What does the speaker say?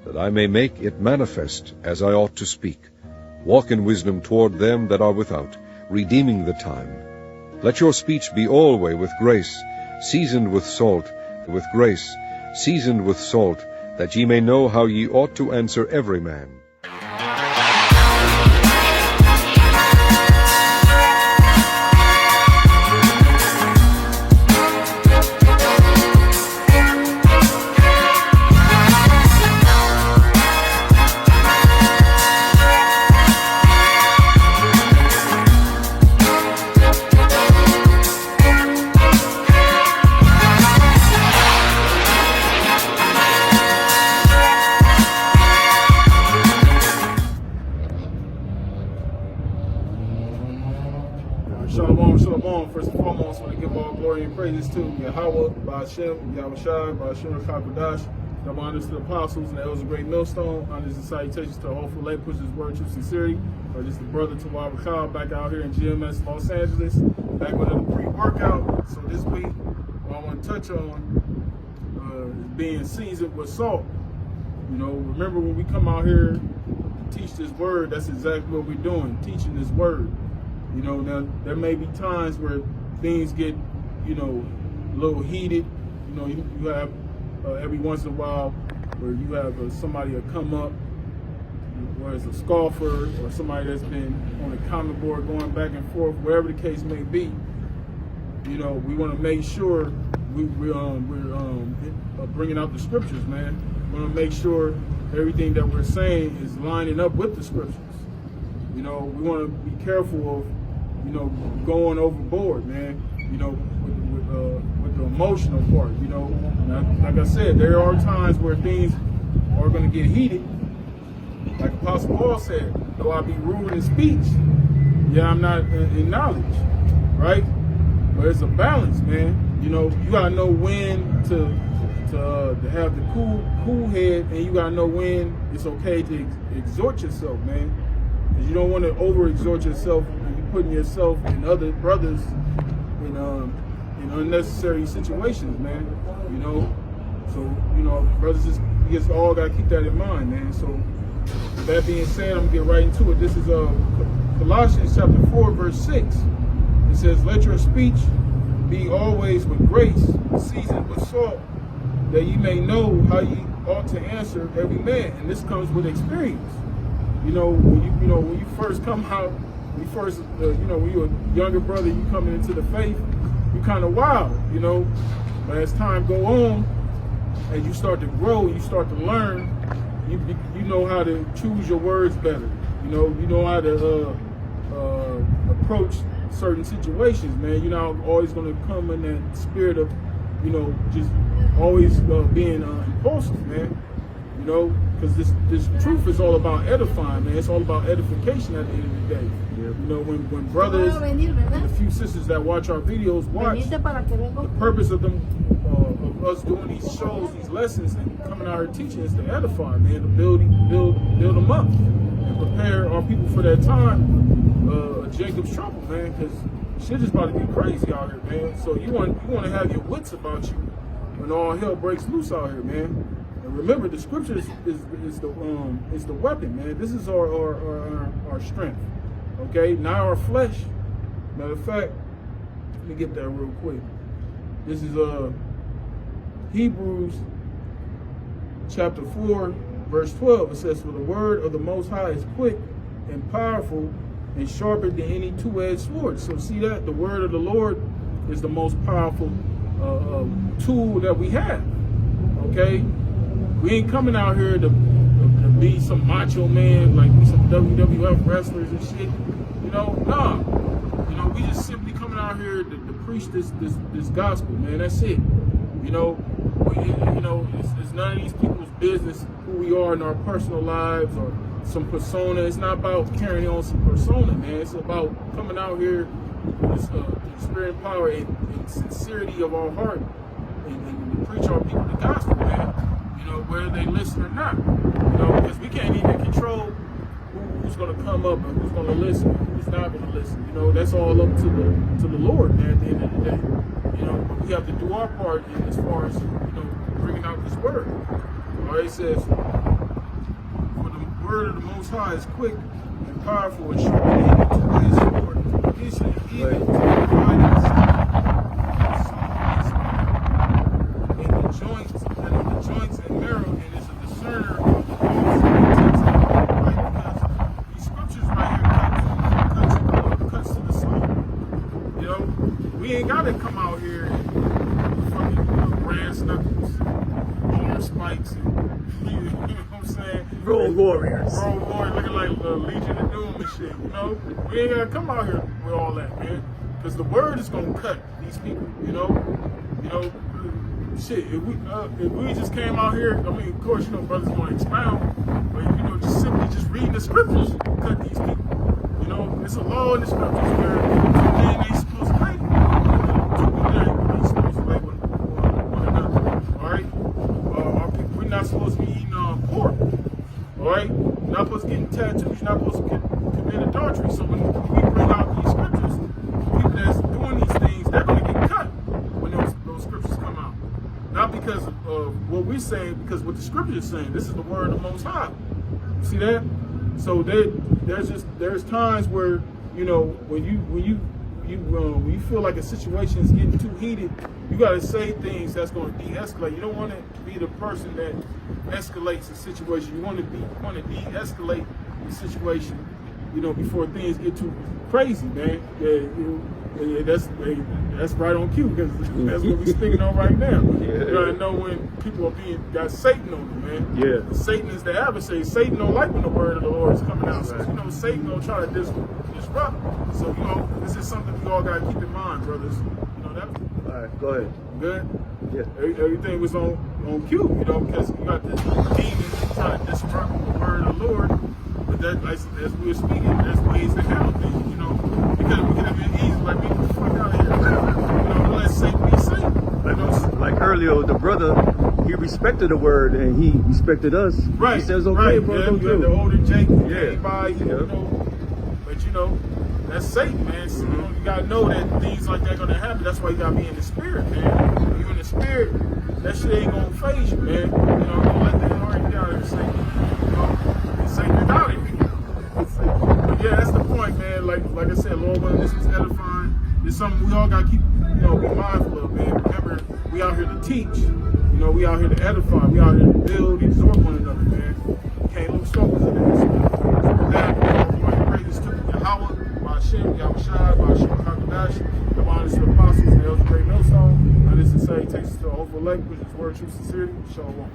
that I may make it manifest as I ought to speak. Walk in wisdom toward them that are without, redeeming the time. Let your speech be always with grace, seasoned with salt, that ye may know how ye ought to answer every man. Shalom, shalom. First and foremost, I want to give all glory and praises to Yahweh, Ba'ashem, Yahushai, Ba'ashem HaKadosh. Double honors to the apostles and the elders of Great Millstone. Honors and salutations to the hopeful lay pushers word of sincerity. Just the brother to Wabakal back out here in GMS Los Angeles, back with a pre-workout. So this week, what I want to touch on is being seasoned with salt. You know, remember when we come out here to teach this word, that's exactly what we're doing, teaching this word. You know, now there may be times where things get, you know, a little heated. You know, you have every once in a while where you have somebody that come up, whether it's a scoffer or somebody that's been on a comment board going back and forth, wherever the case may be. You know, we want to make sure we're bringing out the scriptures, man. We want to make sure everything that we're saying is lining up with the scriptures. You know, we want to be careful of, you know, going overboard, man, you know, with the emotional part, you know. Now, like I said, there are times where things are going to get heated. Like Apostle Paul said, though I be rude in speech, yeah, I'm not in knowledge, right? But it's a balance, man. You know, you got to know when to have the cool head, and you got to know when it's okay to exhort yourself, man. Because you don't want to over-exhort yourself and you're putting yourself and other brothers in unnecessary situations, man. You know, so, you know, brothers, you just all got to keep that in mind, man. So, with that being said, I'm going to get right into it. This is Colossians chapter 4, verse 6. It says, let your speech be always with grace, seasoned with salt, that ye may know how ye ought to answer every man. And this comes with experience. You know, when you first come out, when you're a younger brother, you coming into the faith, you kind of wild, you know. But as time go on, as you start to grow, you start to learn, you know how to choose your words better. You know how to approach certain situations, man. You're not always going to come in that spirit of, you know, just always being impulsive, man. You know, because this truth is all about edifying, man. It's all about edification at the end of the day. Yeah. You know, when brothers and a few sisters that watch our videos watch, the purpose of them, of us doing these shows, these lessons, and coming out here teaching is to edify, man, to build them up and prepare our people for that time, Jacob's trouble, man, because shit is about to be crazy out here, man. So you want to have your wits about you when all hell breaks loose out here, man. And remember, the scripture is the weapon, man. This is our strength, okay? Not our flesh. Matter of fact, let me get that real quick. This is Hebrews chapter 4, verse 12. It says, for the word of the Most High is quick and powerful and sharper than any two-edged sword. So see that? The word of the Lord is the most powerful tool that we have, okay? We ain't coming out here to be some macho man, like we some WWF wrestlers and shit. You know, nah. You know, we just simply coming out here to preach this gospel, man. That's it. You know, it's none of these people's business who we are in our personal lives or some persona. It's not about carrying on some persona, man. It's about coming out here with the spirit and power and sincerity of our heart and to preach our people the gospel, man. You know, whether they listen or not. You know, because we can't even control who's going to come up and who's going to listen, who's not going to listen. You know, that's all up to the Lord, man, at the end of the day. You know, but we have to do our part as far as, you know, bringing out this word. All right, it says, word of the Most High is quick and powerful and sharper than any two-edged sword, piercing even to the dividing asunder in the joints and marrow, and is a discerner of the thoughts and intents of the heart. Right? Because these scriptures right here cuts to the soul. You know, we ain't gotta come out here and fucking brass knuckles, arm spikes, and you know what I'm saying? Road warriors. Road warriors looking like Legion of Doom and shit. You know, we ain't gotta come out here with all that, man. Because the word is gonna cut these people. You know, shit. If we just came out here, I mean, of course, you know, brothers gonna expound, but you know, just simply just reading the scriptures cut these people. You know, it's a law in the scriptures where two men ain't supposed to lay. Two men ain't supposed to lay with one another. All right, we're not supposed to be eating pork. All right, you're not supposed to get tattoos. You're not supposed to commit adultery. So when we bring out these scriptures, people that's doing these things, they're going to get cut when those scriptures come out. Not because of what we're saying, because what the scripture is saying. This is the word of the Most High. You see that? So there's times where, you know, when you feel like a situation is getting too heated, you got to say things that's going to de-escalate. You don't want to be the person that escalates the situation. You want to de-escalate the situation, you know, before things get too crazy, man. Yeah, that's right on cue, because that's what we're speaking on right now. You gotta know when people got Satan on them, man. Yeah. Satan is the adversary. Satan don't like when the word of the Lord is coming out. So, you know, Satan gonna try to disrupt. So, you know, this is something we all gotta keep in mind, brothers. You know that. All right, go ahead. Good. Yeah. Everything was on cue, you know, because you got this demon trying to disrupt the word of the Lord. But that, as we were speaking, there's ways to handle things, you know. Because we could have been easy, like, get the fuck out of here. You know, let Satan be Satan. Like earlier, the brother, he respected the word and he respected us. Right. He says, okay, right. bro, Yeah, go you through. the older Jake who Yeah. came by, you Yeah. know. But, you know, that's Satan, man. So, you know, you got to know that things like that are going to happen. That's why you got to be in the spirit, man. When you in the spirit, that shit ain't going to phase you, man. You know, don't let that already get out of here, Satan. You know, Satan is out of here. But yeah, that's the point, man. Like I said, Lord, whether this is edifying, it's something we all got to keep, you know, be mindful of, man. Remember, we out here to teach. You know, we out here to edify. We out here to build, exhort one another, man. Can't lose focus of this. So with that, we praise to Yahweh, Ba'ashem, Yahushai, Ba'ashem, HaKadosh, the honors to the apostles, and the elder great millstone. And this is say takes us to the overlake, which is word, truth, sincerity. Shalom.